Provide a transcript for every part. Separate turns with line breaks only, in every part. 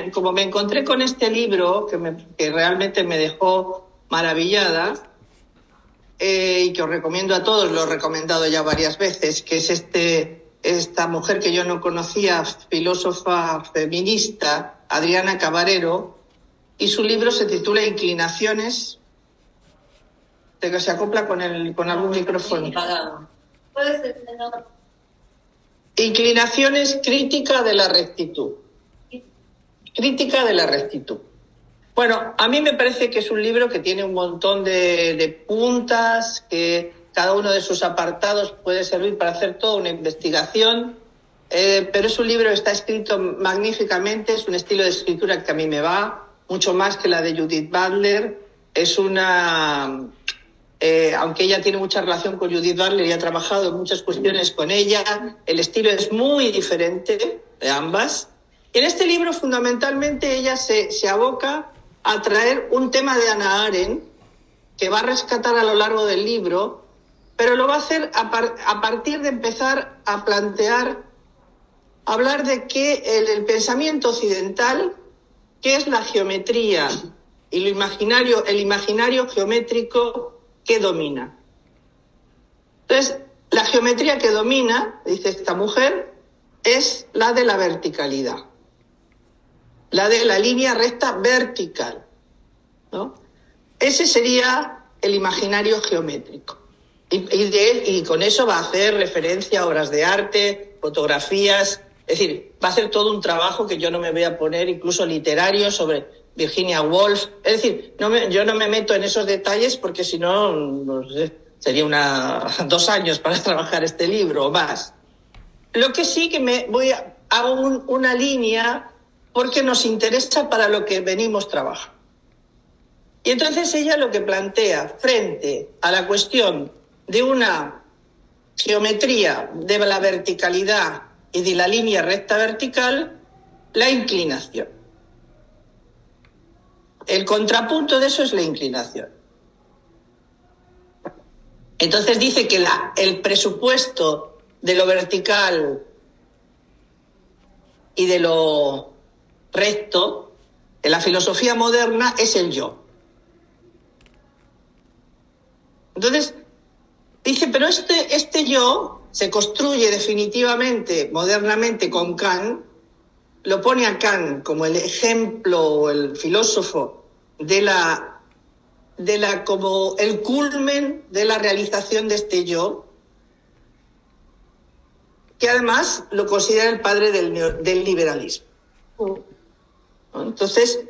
como me encontré con este libro, que realmente me dejó maravillada, y que os recomiendo a todos, lo he recomendado ya varias veces, que es esta mujer que yo no conocía, filósofa feminista, Adriana Cabarero, y su libro se titula Inclinaciones. De que se acopla con algún micrófono.
Puede ser, no.
Inclinaciones, crítica de la rectitud. Crítica de la rectitud. Bueno, a mí me parece que es un libro que tiene un montón de puntas, que cada uno de sus apartados puede servir para hacer toda una investigación, pero es un libro que está escrito magníficamente, es un estilo de escritura que a mí me va, mucho más que la de Judith Butler. Es una... aunque ella tiene mucha relación con Judith Butler y ha trabajado en muchas cuestiones con ella, el estilo es muy diferente de ambas. Y en este libro, fundamentalmente, ella se aboca a traer un tema de Hannah Arendt, que va a rescatar a lo largo del libro, pero lo va a hacer a partir de empezar a hablar de que el pensamiento occidental, que es la geometría y el imaginario geométrico que domina. Entonces, la geometría que domina, dice esta mujer, es la de la verticalidad, la de la línea recta vertical, ¿no? Ese sería el imaginario geométrico. Y con eso va a hacer referencia a obras de arte, fotografías, es decir, va a hacer todo un trabajo que yo no me voy a poner, incluso literario, sobre Virginia Woolf. Es decir, yo no me meto en esos detalles porque si no, no sé, sería 2 años para trabajar este libro o más. Lo que sí que hago una línea porque nos interesa para lo que venimos trabajando. Y entonces ella lo que plantea frente a la cuestión de una geometría de la verticalidad y de la línea recta vertical, la inclinación. El contrapunto de eso es la inclinación. Entonces dice que el presupuesto de lo vertical y de lo recto de la filosofía moderna es el yo. Entonces, dice, pero este yo se construye definitivamente, modernamente, con Kant, lo pone a Kant como el ejemplo o el filósofo como el culmen de la realización de este yo, que además lo considera el padre del liberalismo. ¿No? Entonces,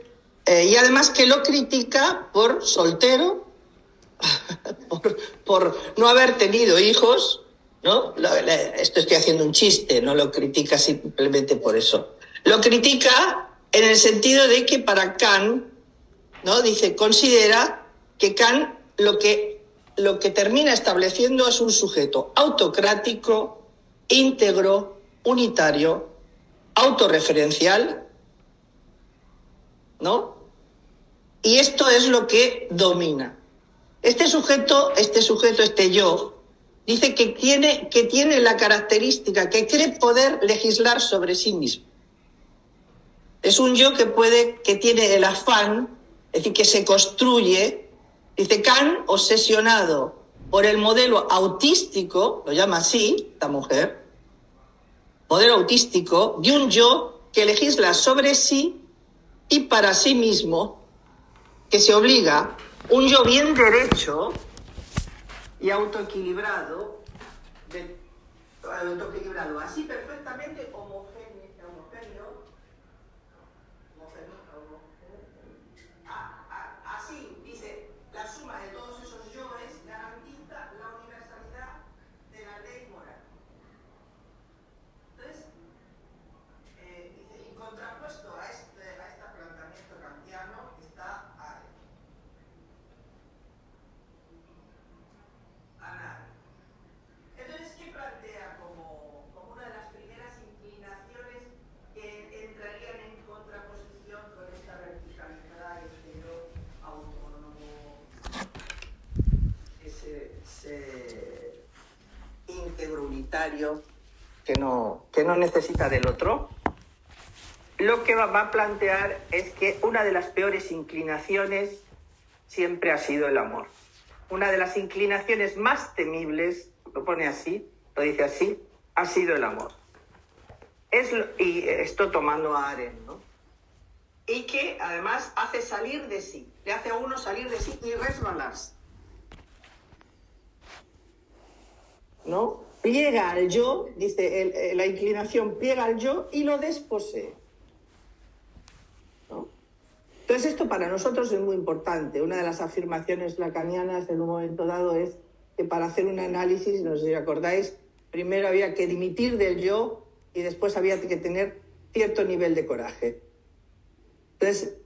y además que lo critica por soltero, por no haber tenido hijos, ¿no? Esto estoy haciendo un chiste, no lo critica simplemente por eso. Lo critica en el sentido de que para Kant, ¿no? Dice, considera que Kant lo que termina estableciendo es un sujeto autocrático, íntegro, unitario, autorreferencial, ¿no? Y esto es lo que domina. Este sujeto, este yo, dice que tiene la característica, que cree poder legislar sobre sí mismo. Es un yo que tiene el afán, es decir, que se construye. Dice Kant, obsesionado por el modelo autístico, lo llama así, esta mujer, modelo autístico de un yo que legisla sobre sí y para sí mismo, que se obliga, un yo bien derecho y autoequilibrado, así perfectamente homogéneo, así, dice, la suma de todos esos yoes garantiza la universalidad de la ley moral. Entonces, dice, y contrapuesto a este planteamiento kantiano está Hannah. Entonces, ¿qué plantea como una de las primeras inclinaciones que entrarían en contraposición con esta verticalidad, este yo autónomo, ese íntegro unitario que no necesita del otro? lo que va a plantear es que una de las peores inclinaciones siempre ha sido el amor. Una de las inclinaciones más temibles, lo pone así, lo dice así, ha sido el amor. Y esto tomando a Arendt, ¿no? Y que además hace salir de sí, le hace a uno salir de sí y resbalarse, ¿no? Pliega al yo, dice la inclinación pliega al yo y lo desposee, ¿no? Entonces esto para nosotros es muy importante. Una de las afirmaciones lacanianas en un momento dado es que para hacer un análisis, no sé si acordáis, primero había que dimitir del yo y después había que tener cierto nivel de coraje. Entonces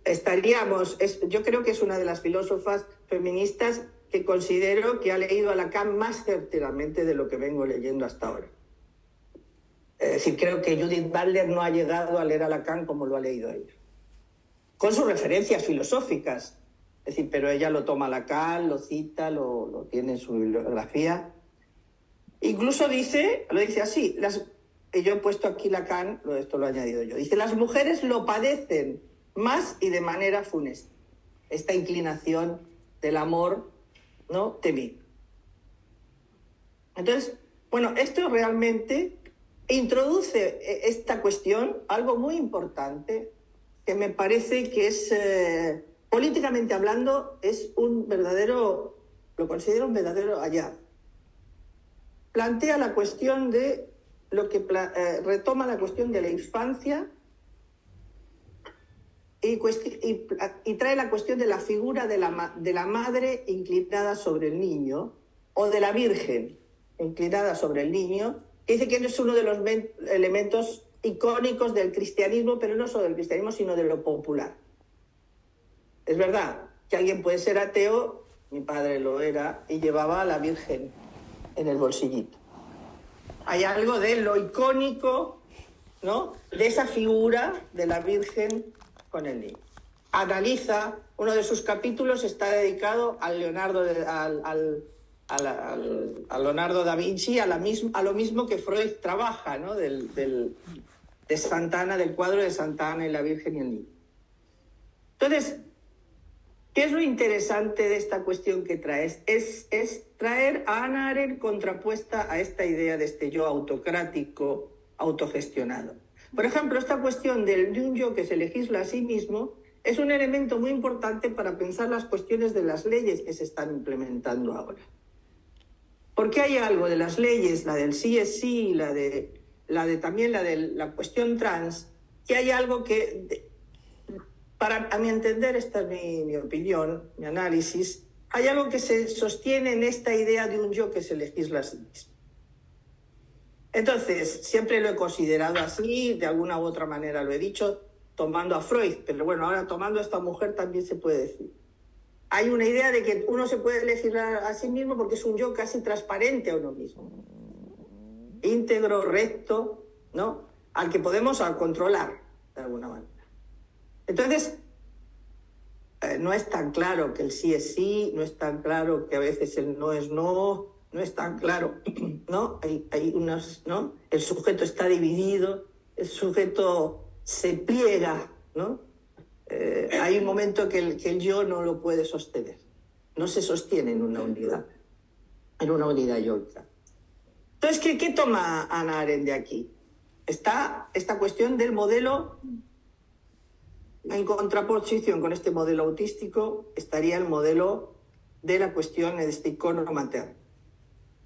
yo creo que es una de las filósofas feministas que considero que ha leído a Lacan más certeramente de lo que vengo leyendo hasta ahora. Es decir, creo que Judith Butler no ha llegado a leer a Lacan como lo ha leído ella. Con sus referencias filosóficas. Es decir, pero ella lo toma Lacan, lo cita, lo tiene en su bibliografía. Incluso lo dice así, yo he puesto aquí Lacan, esto lo he añadido yo, dice, las mujeres lo padecen más y de manera funesta. Esta inclinación del amor, ¿no?, temido. Entonces, bueno, esto realmente introduce esta cuestión, algo muy importante, que me parece que es, políticamente hablando, es lo considero un verdadero hallazgo. Plantea la cuestión de retoma la cuestión de la infancia y trae la cuestión de la figura de la madre inclinada sobre el niño o de la virgen inclinada sobre el niño, que dice que es uno de los elementos icónicos del cristianismo, pero no solo del cristianismo, sino de lo popular. Es verdad que alguien puede ser ateo, mi padre lo era, y llevaba a la Virgen en el bolsillito. Hay algo de lo icónico, ¿no?, de esa figura de la Virgen con el niño. Analiza, uno de sus capítulos está dedicado a Leonardo da Vinci, a lo mismo que Freud trabaja, ¿no?, de Santa Ana, del cuadro de Santa Ana y la Virgen y el niño. Entonces, ¿qué es lo interesante de esta cuestión que traes? Es traer a Hannah Arendt contrapuesta a esta idea de este yo autocrático, autogestionado. Por ejemplo, esta cuestión de un yo que se legisla a sí mismo es un elemento muy importante para pensar las cuestiones de las leyes que se están implementando ahora. Porque hay algo de las leyes, la del sí es sí, también la de la cuestión trans, que hay algo que, a mi entender, esta es mi opinión, mi análisis, hay algo que se sostiene en esta idea de un yo que se legisla a sí mismo. Entonces, siempre lo he considerado así, de alguna u otra manera lo he dicho, tomando a Freud, pero bueno, ahora tomando a esta mujer también se puede decir. Hay una idea de que uno se puede legislar a sí mismo porque es un yo casi transparente a uno mismo. Íntegro, recto, ¿no?, al que podemos controlar, de alguna manera. Entonces, no es tan claro que el sí es sí, no es tan claro que a veces el no es no, no es tan claro, ¿no? Hay unos, ¿no? El sujeto está dividido, el sujeto se pliega, ¿no? Hay un momento que el yo no lo puede sostener, no se sostiene en una unidad yoica. Entonces, ¿qué toma Hannah Arendt de aquí? Está esta cuestión del modelo. En contraposición con este modelo autístico estaría el modelo de la cuestión de este icono materno.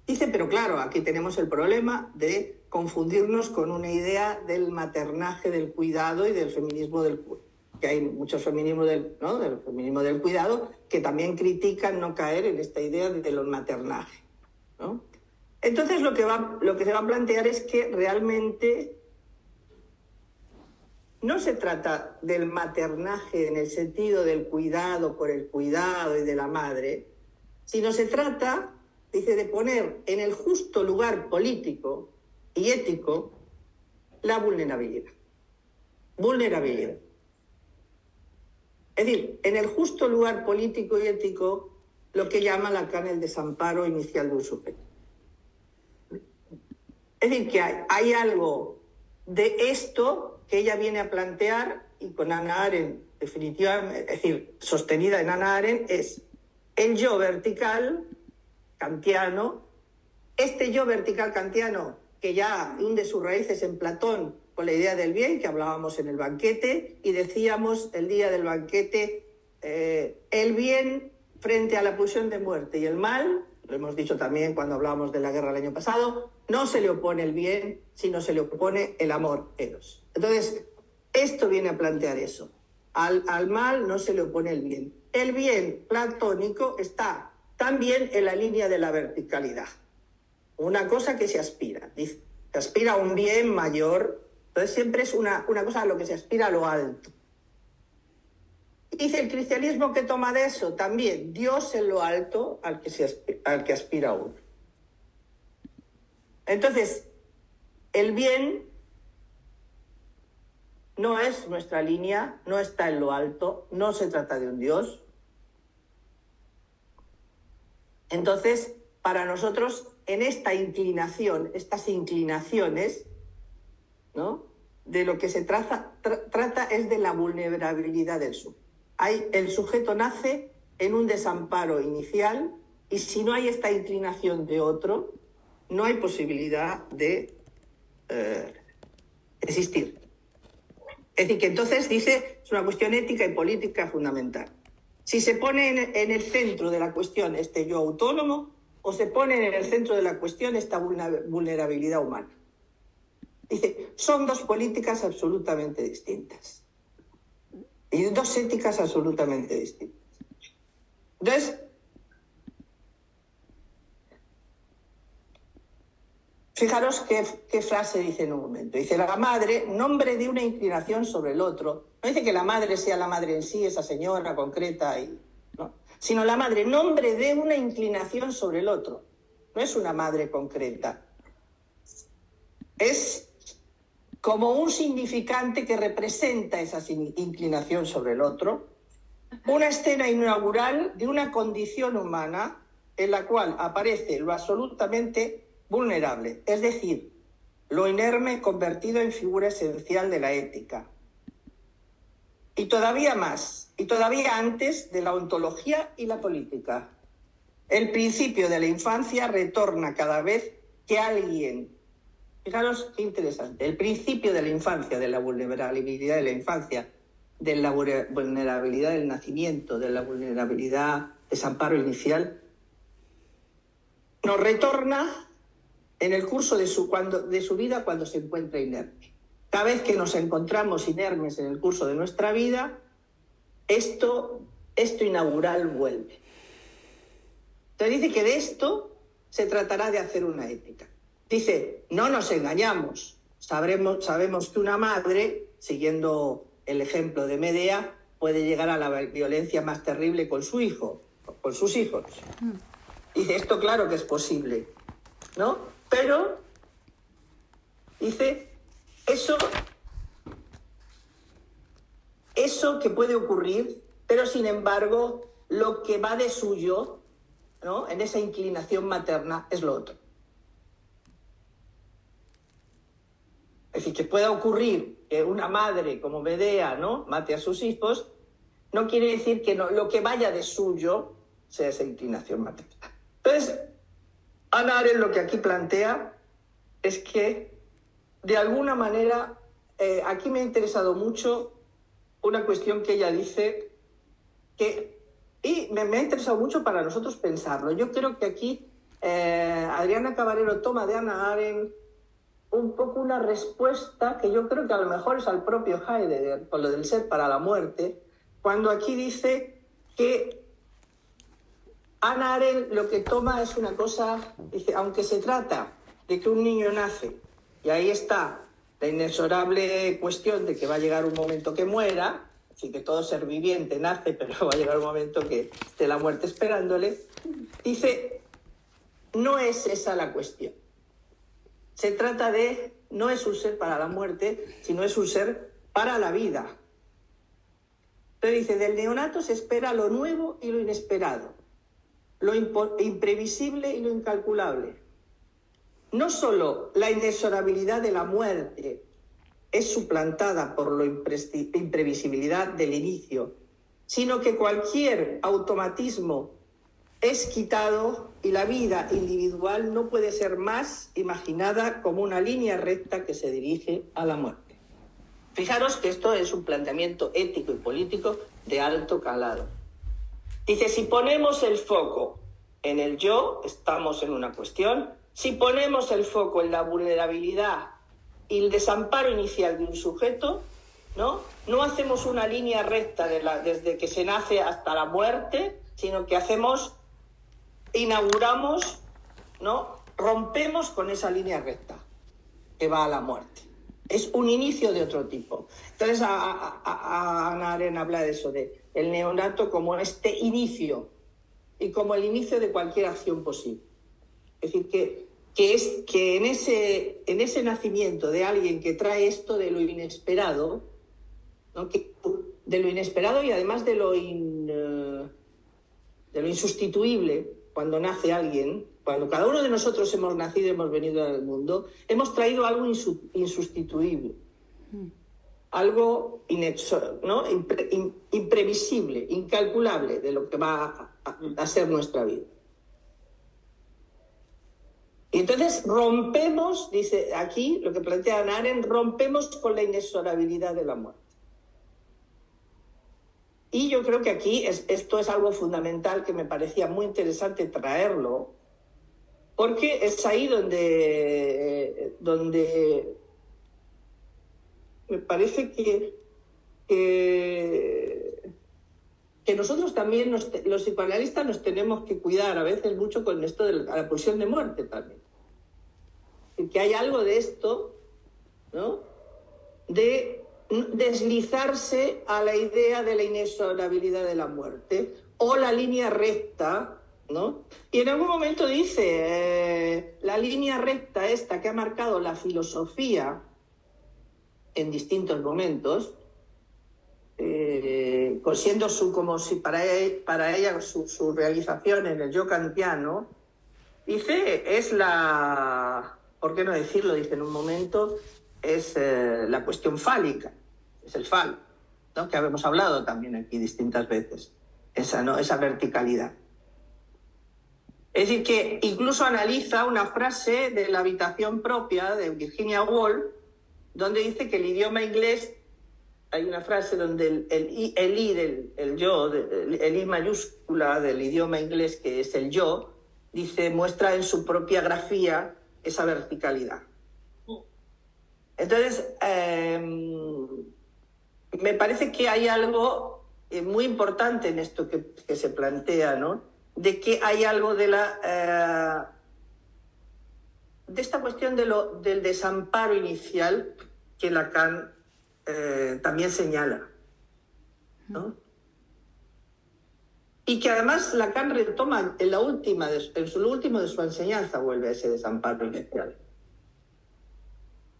Dice, pero claro, aquí tenemos el problema de confundirnos con una idea del maternaje, del cuidado y del feminismo del cuidado. Que hay muchos feminismos del feminismo del cuidado que también critican no caer en esta idea del maternaje, ¿no? Entonces lo que se va a plantear es que realmente no se trata del maternaje en el sentido del cuidado por el cuidado y de la madre, sino se trata, dice, de poner en el justo lugar político y ético la vulnerabilidad. Vulnerabilidad. Es decir, en el justo lugar político y ético, lo que llama Lacan el desamparo inicial de un sujeto. Es decir, que hay algo de esto que ella viene a plantear, y con Hannah Arendt, definitivamente, es decir, sostenida en Hannah Arendt, es el yo vertical kantiano. Este yo vertical kantiano, que ya hunde sus raíces en Platón con la idea del bien, que hablábamos en el banquete, y decíamos el día del banquete, el bien frente a la pulsión de muerte y el mal, lo hemos dicho también cuando hablábamos de la guerra el año pasado, no se le opone el bien, sino se le opone el amor, eros. Entonces, esto viene a plantear eso. Al mal no se le opone el bien. El bien platónico está también en la línea de la verticalidad. Una cosa que se aspira. Dice, se aspira a un bien mayor. Entonces siempre es una cosa a lo que se aspira a lo alto. Dice el cristianismo que toma de eso también. Dios en lo alto al que aspira uno. Entonces, el bien no es nuestra línea, no está en lo alto, no se trata de un Dios. Entonces, para nosotros, en esta inclinación, estas inclinaciones, ¿no?, de lo que se trata es de la vulnerabilidad del sujeto. El sujeto nace en un desamparo inicial y si no hay esta inclinación de otro, no hay posibilidad de existir. Es decir, que entonces dice, es una cuestión ética y política fundamental. Si se pone en el centro de la cuestión este yo autónomo o se pone en el centro de la cuestión esta vulnerabilidad humana. Dice, son dos políticas absolutamente distintas. Y dos éticas absolutamente distintas. Entonces, fijaros qué frase dice en un momento. Dice, la madre, nombre de una inclinación sobre el otro. No dice que la madre sea la madre en sí, esa señora concreta, ¿no?, sino la madre, nombre de una inclinación sobre el otro. No es una madre concreta. Es como un significante que representa esa inclinación sobre el otro, una escena inaugural de una condición humana en la cual aparece lo absolutamente vulnerable, es decir, lo inerme convertido en figura esencial de la ética. Y todavía más, y todavía antes de la ontología y la política. El principio de la infancia retorna cada vez que alguien... Fijaros qué interesante. El principio de la infancia, de la vulnerabilidad de la infancia, de la vulnerabilidad del nacimiento, de la vulnerabilidad, desamparo inicial, nos retorna en el curso de su vida cuando se encuentra inerme. Cada vez que nos encontramos inermes en el curso de nuestra vida, esto inaugural vuelve. Entonces dice que de esto se tratará de hacer una ética. Dice, no nos engañamos. Sabemos que una madre, siguiendo el ejemplo de Medea, puede llegar a la violencia más terrible con su hijo, con sus hijos. Dice, esto claro que es posible, ¿no? Pero, dice, eso que puede ocurrir, pero sin embargo, lo que va de suyo, ¿no?, en esa inclinación materna, es lo otro. Es decir, que pueda ocurrir que una madre como Medea, ¿no?, mate a sus hijos, no quiere decir que lo que vaya de suyo sea esa inclinación materna. Entonces, Hannah Arendt lo que aquí plantea es que, de alguna manera, aquí me ha interesado mucho una cuestión que ella dice, y me ha interesado mucho para nosotros pensarlo. Yo creo que aquí Adriana Cabarero toma de Hannah Arendt un poco una respuesta que yo creo que a lo mejor es al propio Heidegger, con lo del ser para la muerte, cuando aquí dice que Hannah Arendt lo que toma es una cosa, dice, aunque se trata de que un niño nace, y ahí está la inexorable cuestión de que va a llegar un momento que muera, así que todo ser viviente nace, pero va a llegar un momento que esté la muerte esperándole, dice, no es esa la cuestión. Se trata de, no es un ser para la muerte, sino es un ser para la vida. Entonces dice, del neonato se espera lo nuevo y lo inesperado, lo imprevisible y lo incalculable. No solo la inexorabilidad de la muerte es suplantada por la imprevisibilidad del inicio, sino que cualquier automatismo es quitado y la vida individual no puede ser más imaginada como una línea recta que se dirige a la muerte. Fijaros que esto es un planteamiento ético y político de alto calado. Dice, si ponemos el foco en el yo, estamos en una cuestión. Si ponemos el foco en la vulnerabilidad y el desamparo inicial de un sujeto, no hacemos una línea recta desde que se nace hasta la muerte, sino que inauguramos, rompemos con esa línea recta que va a la muerte. Es un inicio de otro tipo. Entonces, Hannah Arendt habla de eso, de el neonato como este inicio y como el inicio de cualquier acción posible. Es decir, que en ese nacimiento de alguien que trae esto de lo inesperado, de lo inesperado y además de lo insustituible, cuando nace alguien, cuando cada uno de nosotros hemos nacido y hemos venido al mundo, hemos traído algo insustituible, algo imprevisible, incalculable de lo que va a ser nuestra vida. Y entonces rompemos, dice aquí, lo que plantea Hannah Arendt, rompemos con la inexorabilidad de la muerte. Y yo creo que aquí esto es algo fundamental que me parecía muy interesante traerlo, porque es ahí donde me parece que nosotros también, los psicoanalistas, nos tenemos que cuidar a veces mucho con esto de la pulsión de muerte también. Que hay algo de esto, de deslizarse a la idea de la inexorabilidad de la muerte o la línea recta, Y en algún momento dice, la línea recta esta que ha marcado la filosofía en distintos momentos, siendo como si para ella su realización en el yo kantiano, dice, es ¿por qué no decirlo? Dice en un momento, es la cuestión fálica, es el falo, que habíamos hablado también aquí distintas veces, esa verticalidad. Es decir, que incluso analiza una frase de La habitación propia de Virginia Woolf, donde dice que el idioma inglés, hay una frase donde el yo, el I mayúscula del idioma inglés, que es el yo, dice, muestra en su propia grafía esa verticalidad. Entonces, me parece que hay algo muy importante en esto que se plantea, de que hay algo de esta cuestión del desamparo inicial que Lacan también señala, y que además Lacan retoma en lo último de su enseñanza, vuelve a ese desamparo inicial.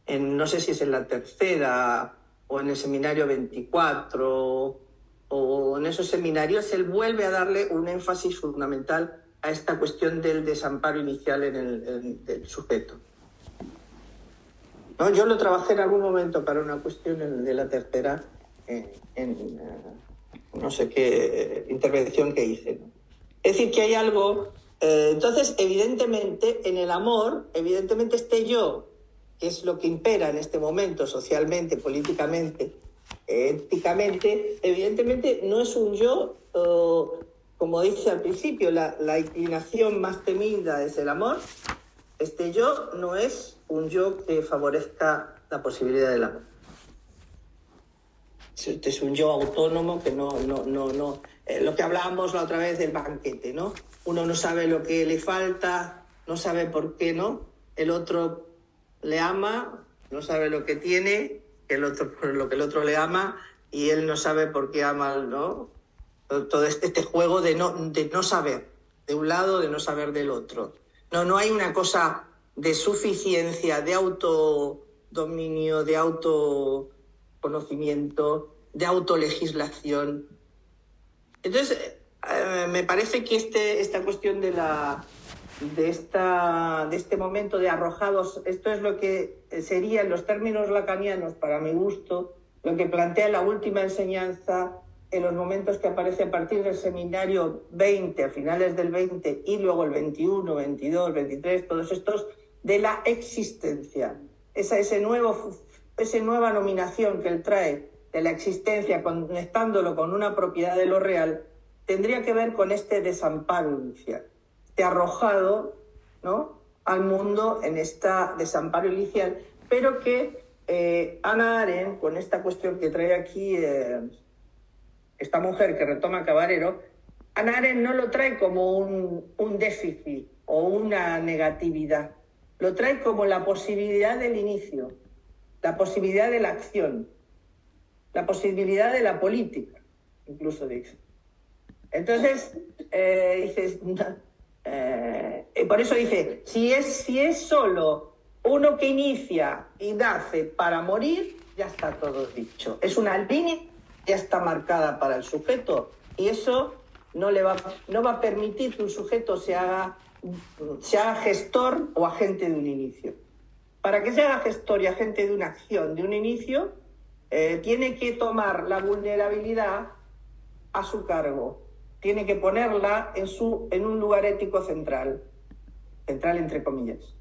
No sé si es en la tercera o en el seminario 24 o en esos seminarios, él vuelve a darle un énfasis fundamental a esta cuestión del desamparo inicial del sujeto. Yo lo trabajé en algún momento para una cuestión de la tercera, no sé qué intervención que hice. Es decir, que hay algo... entonces, evidentemente, en el amor, evidentemente este yo, que es lo que impera en este momento socialmente, políticamente, éticamente, evidentemente no es un yo, como dice al principio, la inclinación más temida es el amor. Este yo no es un yo que favorezca la posibilidad del amor. Este es un yo autónomo que no lo que hablábamos la otra vez del banquete, Uno no sabe lo que le falta, no sabe por qué, el otro le ama, no sabe lo que tiene, por lo que el otro le ama, y él no sabe por qué ama, Todo este juego de no saber, de un lado, de no saber del otro. No hay una cosa de suficiencia, de autodominio, de autoconocimiento, de autolegislación. Entonces, me parece que esta cuestión de la de este momento de arrojados. Esto es lo que sería, en los términos lacanianos, para mi gusto, lo que plantea la última enseñanza en los momentos que aparece a partir del seminario 20, a finales del 20, y luego el 21, 22, 23, todos estos, de la existencia. Esa nueva nominación que él trae de la existencia, conectándolo con una propiedad de lo real, tendría que ver con este desamparo inicial, este arrojado, ¿no?, al mundo en este desamparo inicial, pero que Hannah Arendt, con esta cuestión que trae aquí esta mujer que retoma Cabarero, Hannah Arendt no lo trae como un déficit o una negatividad, lo trae como la posibilidad del inicio, la posibilidad de la acción, la posibilidad de la política, incluso dice. Entonces, dices, por eso dice, si es solo uno que inicia y nace para morir, ya está todo dicho. Es una línea, ya está marcada para el sujeto, y eso no va a permitir que un sujeto se haga gestor o agente de un inicio. Para que se haga gestor y agente de una acción, de un inicio, tiene que tomar la vulnerabilidad a su cargo, tiene que ponerla en un lugar ético central entre comillas,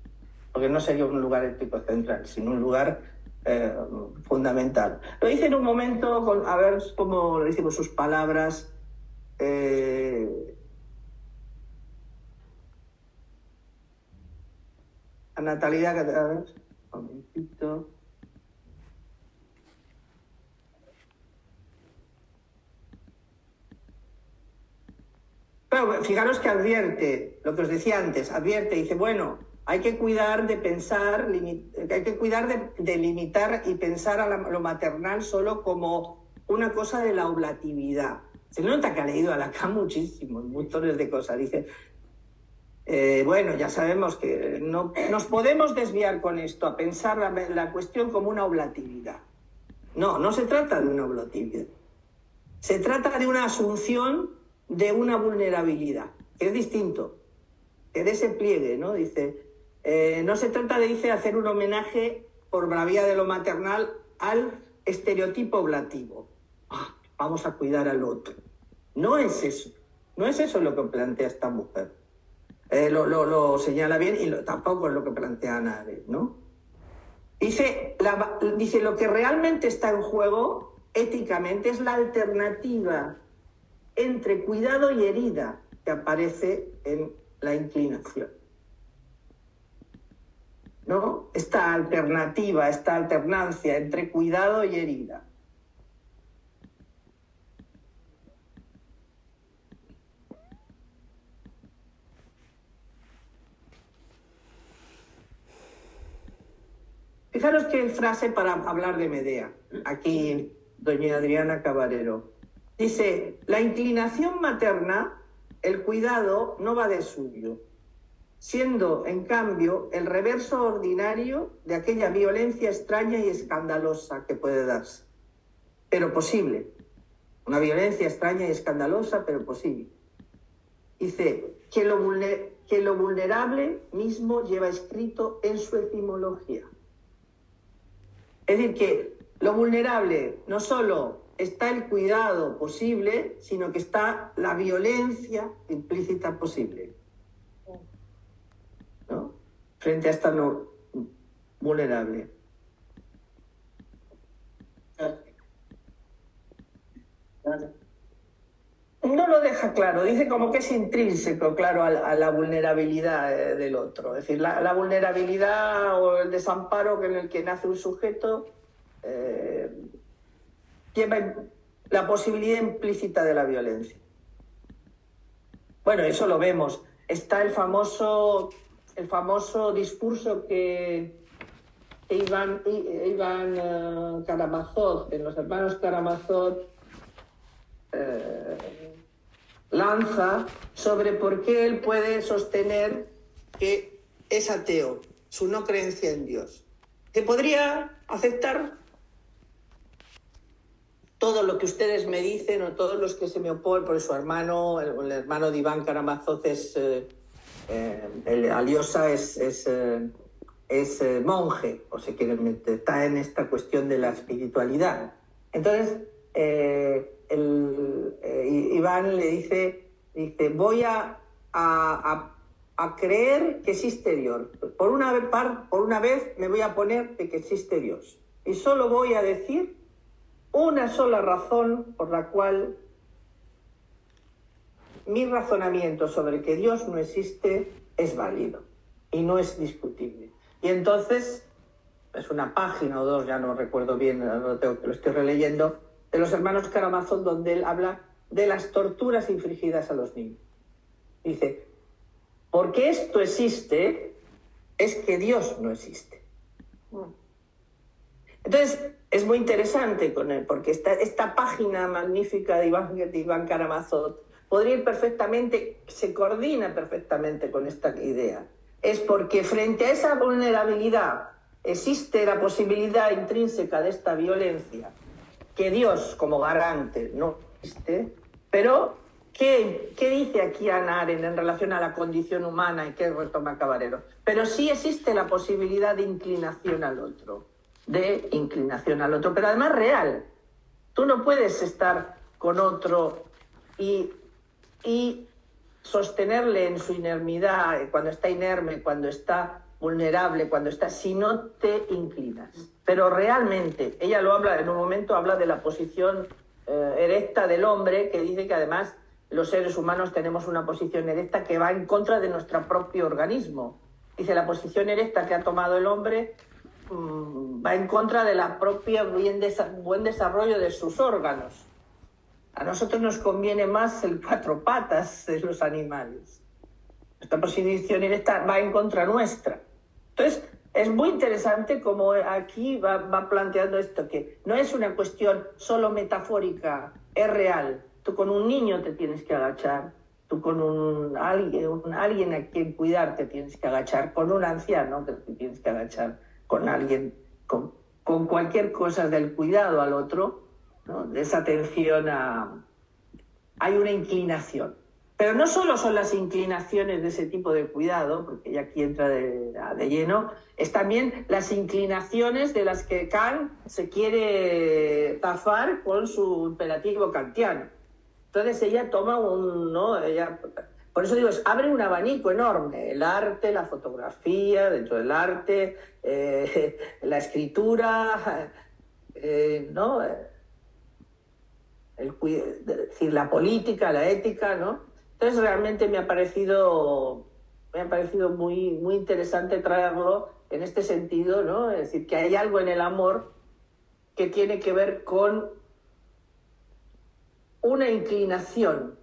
porque no sería un lugar ético central, sino un lugar fundamental. Lo dice en un momento, a ver cómo le decimos sus palabras. A Natalia, a ver, un momentito. Pero fijaros que advierte, lo que os decía antes, dice, bueno, hay que cuidar de pensar, hay que cuidar de limitar y pensar a lo maternal solo como una cosa de la oblatividad. Se nota que ha leído a Lacan muchísimo, montones de cosas. Dice, bueno, ya sabemos que no nos podemos desviar con esto a pensar la cuestión como una oblatividad. No se trata de una oblatividad. Se trata de una asunción de una vulnerabilidad, que es distinto, que de ese pliegue, ¿no? Dice, no se trata de hacer un homenaje por la vía de lo maternal al estereotipo oblativo. Vamos a cuidar al otro. No es eso lo que plantea esta mujer. Lo señala bien, y tampoco es lo que plantea Hannah Arendt, ¿no? Dice, lo que realmente está en juego éticamente es la alternativa entre cuidado y herida que aparece en la inclinación, ¿no? Esta alternativa, esta alternancia entre cuidado y herida. Fijaros qué frase para hablar de Medea, aquí doña Adriana Cabarero. Dice, la inclinación materna, el cuidado, no va de suyo, siendo, en cambio, el reverso ordinario de aquella violencia extraña y escandalosa que puede darse, pero posible. Una violencia extraña y escandalosa, pero posible. Dice, que lo vulnerable mismo lleva escrito en su etimología. Es decir, que lo vulnerable no solo está el cuidado posible, sino que está la violencia implícita posible, ¿no? Frente a esta no vulnerable. No lo deja claro, dice como que es intrínseco, claro, a la vulnerabilidad del otro. Es decir, la vulnerabilidad o el desamparo en el que nace un sujeto lleva la posibilidad implícita de la violencia. Bueno, eso lo vemos. Está el famoso discurso que Iván Karamazov, en los hermanos Karamazov, lanza sobre por qué él puede sostener que es ateo, su no creencia en Dios. Que podría aceptar todo lo que ustedes me dicen o todos los que se me oponen, porque su hermano, el hermano de Iván Karamazov es
el Alyosha es monje, o se quiere meter, está en esta cuestión de la espiritualidad. Entonces, Iván le dice, voy a creer que existe Dios. Por una vez me voy a poner de que existe Dios. Y solo voy a decir una sola razón por la cual mi razonamiento sobre que Dios no existe es válido y no es discutible. Y entonces, es una página o dos, ya no recuerdo bien, lo estoy releyendo, de los hermanos Karamazov, donde él habla de las torturas infligidas a los niños. Dice, porque esto existe, es que Dios no existe. Entonces, es muy interesante con él, porque esta página magnífica de Iván Karamazov podría ir perfectamente, se coordina perfectamente con esta idea. Es porque frente a esa vulnerabilidad existe la posibilidad intrínseca de esta violencia, que Dios como garante no existe, pero ¿qué dice aquí Hannah Arendt en relación a la condición humana y qué retoma Caballero? Pero sí existe la posibilidad de inclinación al otro, pero además real. Tú no puedes estar con otro y sostenerle en su inermidad, cuando está inerme, cuando está vulnerable, si no te inclinas. Pero realmente, ella lo habla, en un momento habla de la posición erecta del hombre, que dice que además los seres humanos tenemos una posición erecta que va en contra de nuestro propio organismo. Dice, la posición erecta que ha tomado el hombre va en contra de la propia buen desarrollo de sus órganos. A nosotros nos conviene más el cuatro patas de los animales. Esta posición erecta va en contra nuestra. Entonces, es muy interesante cómo aquí va planteando esto, que no es una cuestión solo metafórica, es real. Tú con un niño te tienes que agachar, tú con alguien a quien cuidar te tienes que agachar, con un anciano te tienes que agachar, con alguien, con cualquier cosa del cuidado al otro, ¿no? De esa atención hay una inclinación. Pero no solo son las inclinaciones de ese tipo de cuidado, porque ya aquí entra de lleno, es también las inclinaciones de las que Kant se quiere zafar con su imperativo kantiano. Entonces ella toma por eso digo, abre un abanico enorme, el arte, la fotografía, dentro del arte, la escritura, ¿no? Es decir, la política, la ética, ¿no? Entonces realmente me ha parecido muy, muy interesante traerlo en este sentido, ¿no? Es decir, que hay algo en el amor que tiene que ver con una inclinación.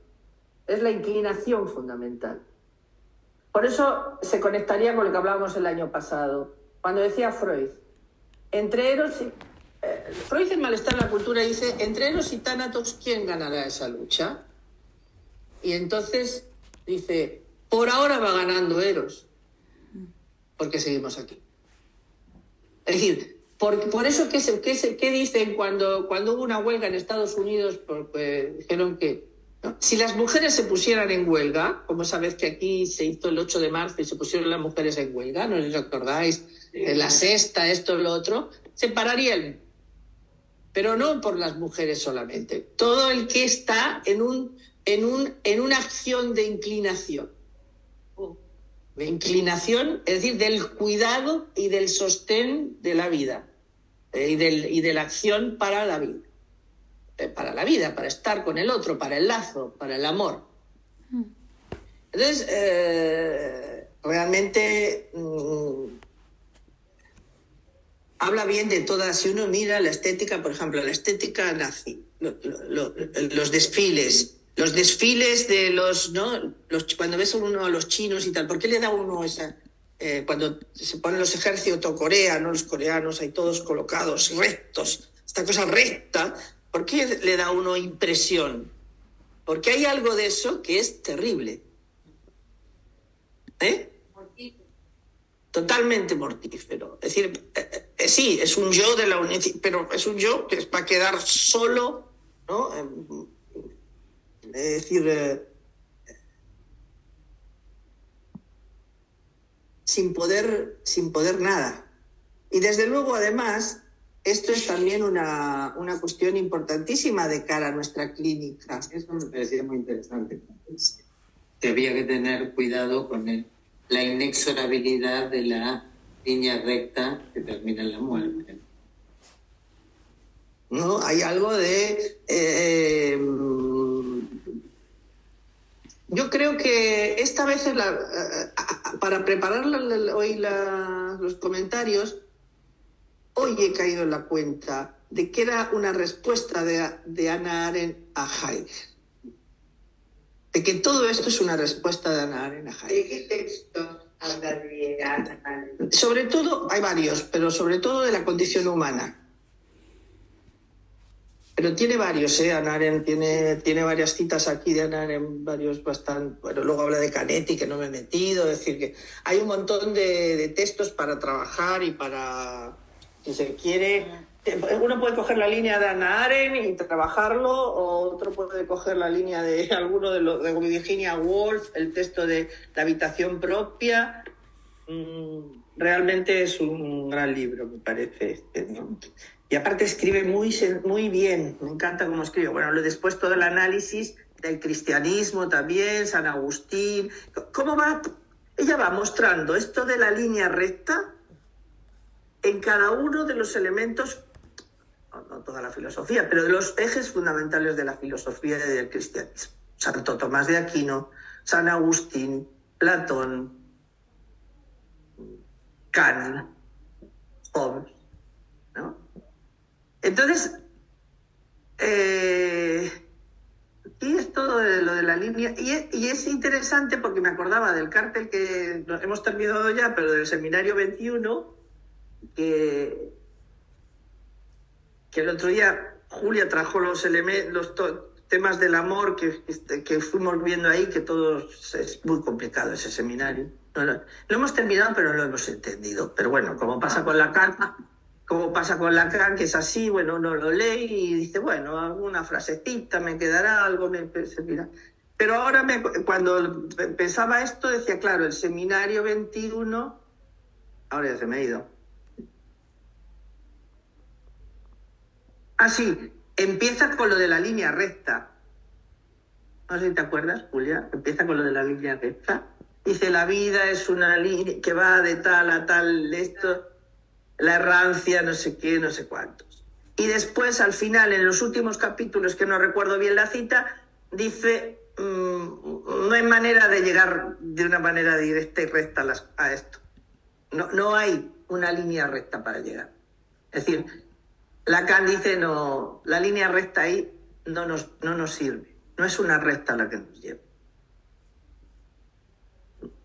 Es la inclinación fundamental. Por eso se conectaría con lo que hablábamos el año pasado, cuando decía Freud, entre Eros y... Freud en Malestar en la Cultura dice, entre Eros y Tánatos, ¿quién ganará esa lucha? Y entonces dice, por ahora va ganando Eros, porque seguimos aquí. Es decir, por eso, ¿qué dicen cuando hubo una huelga en Estados Unidos? Porque dijeron que, ¿no? Si las mujeres se pusieran en huelga, como esa vez que aquí se hizo el 8 de marzo y se pusieron las mujeres en huelga, ¿no os acordáis? La sexta, esto, lo otro, se pararía el mundo. Pero no por las mujeres solamente. Todo el que está en una acción de inclinación. De inclinación, es decir, del cuidado y del sostén de la vida. Y de la acción para la vida. Para la vida, para estar con el otro, para el lazo, para el amor. Entonces, realmente... habla bien de todas. Si uno mira la estética, por ejemplo, la estética nazi, los desfiles de los, ¿no? Cuando ves uno a los chinos y tal, ¿por qué le da uno esa? Cuando se ponen los ejércitos Corea, ¿no? Los coreanos ahí todos colocados, rectos, esta cosa recta, ¿por qué le da uno impresión? Porque hay algo de eso que es terrible. Totalmente mortífero. Es decir, sí, es un yo de la unidad, pero es un yo que es para quedar solo, ¿no? Es decir,
sin poder nada. Y desde luego, además, esto es también una cuestión importantísima de cara a nuestra clínica.
Eso me parecía muy interesante. Que había que tener cuidado con la inexorabilidad de la línea recta que termina en la muerte.
¿No? Hay algo de... yo creo que esta vez para preparar hoy los comentarios, hoy he caído en la cuenta de que era una respuesta de Hannah Arendt a Heidegger. De que todo esto es una respuesta de Hannah Arendt a Heidegger.
¿De qué texto habla de Hannah Arendt?
Sobre todo, hay varios, pero sobre todo de la condición humana. Pero tiene varios, Hannah Arendt tiene varias citas aquí de Hannah Arendt, varios bastante... Bueno, luego habla de Canetti, que no me he metido, es decir, que hay un montón de textos para trabajar y para, si se quiere... Uno puede coger la línea de Hannah Arendt y trabajarlo, o otro puede coger la línea de alguno de Virginia Woolf, el texto de La habitación propia. Realmente es un gran libro, me parece, ¿no? Y aparte escribe muy bien, me encanta cómo escribe. Bueno, después todo el análisis del cristianismo también, San Agustín. ¿Cómo va? Ella va mostrando esto de la línea recta en cada uno de los elementos, no toda la filosofía, pero de los ejes fundamentales de la filosofía y del cristianismo. Santo Tomás de Aquino, San Agustín, Platón, Kant, Hobbes, ¿no? Entonces, aquí es todo lo de la línea, y es interesante porque me acordaba del cartel que hemos terminado ya, pero del seminario 21, que el otro día Julia trajo los temas del amor que fuimos viendo ahí, que es muy complicado ese seminario. No, lo hemos terminado, pero no lo hemos entendido. Pero bueno, como pasa con Lacan, que es así, bueno, uno lo lee y dice, bueno, alguna frasecita me quedará, algo me servirá. Pero ahora, cuando pensaba esto, decía, claro, el seminario 21, ahora ya se me ha ido. Sí, empieza con lo de la línea recta. No sé si te acuerdas, Julia, empieza con lo de la línea recta. Dice, la vida es una línea que va de tal a tal, esto... la errancia, no sé qué, no sé cuántos. Y después, al final, en los últimos capítulos, que no recuerdo bien la cita, dice, no hay manera de llegar de una manera directa y recta a esto. No hay una línea recta para llegar. Es decir, Lacan dice, no, la línea recta ahí no nos sirve. No es una recta la que nos lleva.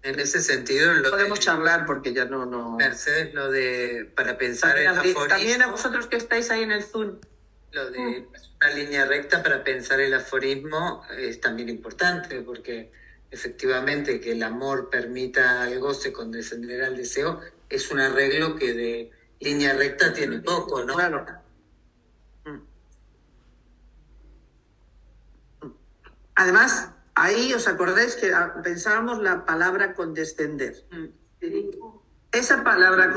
En ese sentido,
podemos charlar porque ya no...
Mercedes, lo de para pensar
también,
el aforismo...
También a vosotros que estáis ahí en el Zoom.
Lo de una línea recta para pensar el aforismo es también importante, porque efectivamente que el amor permita al goce condescender al deseo es un arreglo que de línea recta tiene poco, ¿no?
Claro. Además... Ahí os acordáis que pensábamos la palabra condescender. Esa palabra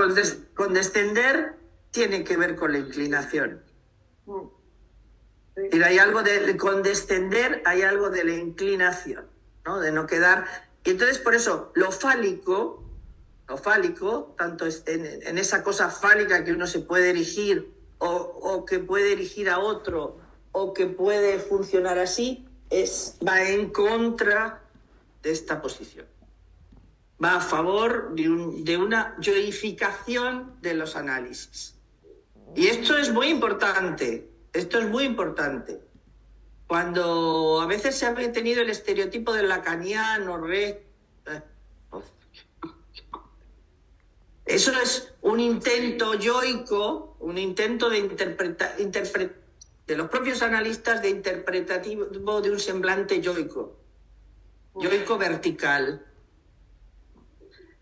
condescender tiene que ver con la inclinación. Y hay algo de condescender, hay algo de la inclinación, ¿no? De no quedar. Y entonces, por eso, lo fálico, tanto en esa cosa fálica que uno se puede erigir, o que puede erigir a otro, o que puede funcionar así, va en contra de esta posición. Va a favor de una yoificación de los análisis. Y esto es muy importante. Cuando a veces se ha tenido el estereotipo del lacaniano, eso es un intento yoico, un intento de interpretar de los propios analistas de interpretativo de un semblante yoico vertical.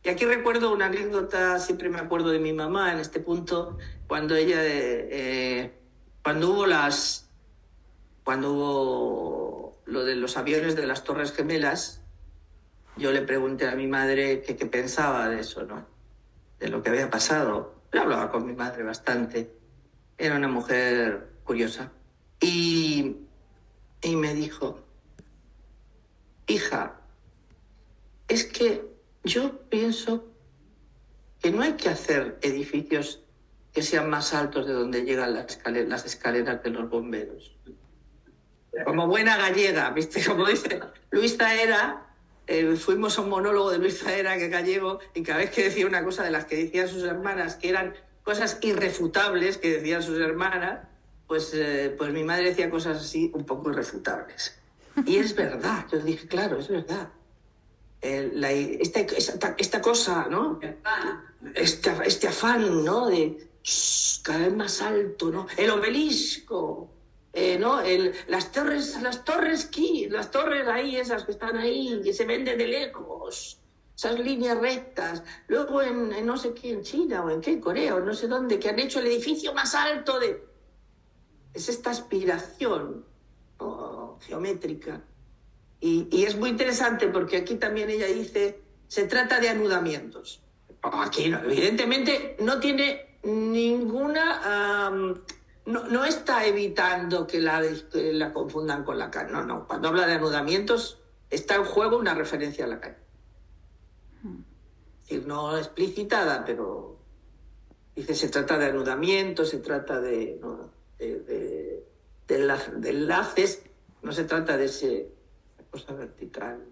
Y aquí recuerdo una anécdota, siempre me acuerdo de mi mamá en este punto, cuando ella, cuando hubo lo de los aviones de las Torres Gemelas,
yo le pregunté a mi madre qué pensaba de eso, ¿no? De lo que había pasado. Yo hablaba con mi madre bastante. Era una mujer curiosa. Y me dijo, hija, es que yo pienso que no hay que hacer edificios que sean más altos de donde llegan las escaleras de los bomberos. Como buena gallega, ¿viste? Como dice Luis Zaera, fuimos a un monólogo de Luis Zaera, que es gallego, y cada vez que decía una cosa de las que decían sus hermanas, que eran cosas irrefutables que decían sus hermanas, pues mi madre decía cosas así un poco irrefutables. Y es verdad, yo dije, claro, es verdad. Esta cosa, ¿no? Este afán, ¿no? De cada vez más alto, ¿no? El obelisco, ¿no? Las torres ahí, esas que están ahí, que se ven de lejos, esas líneas rectas. Luego en no sé qué, en China o en qué, Corea o no sé dónde, que han hecho el edificio más alto de... Es esta aspiración geométrica. Y es muy interesante porque aquí también ella dice, se trata de anudamientos. Aquí no, evidentemente no tiene ninguna... no está evitando que la confundan con Lacan. No. Cuando habla de anudamientos está en juego una referencia a Lacan. Es decir, no explicitada, pero dice, se trata de anudamientos, se trata de enlaces, no se trata de esa cosa vertical.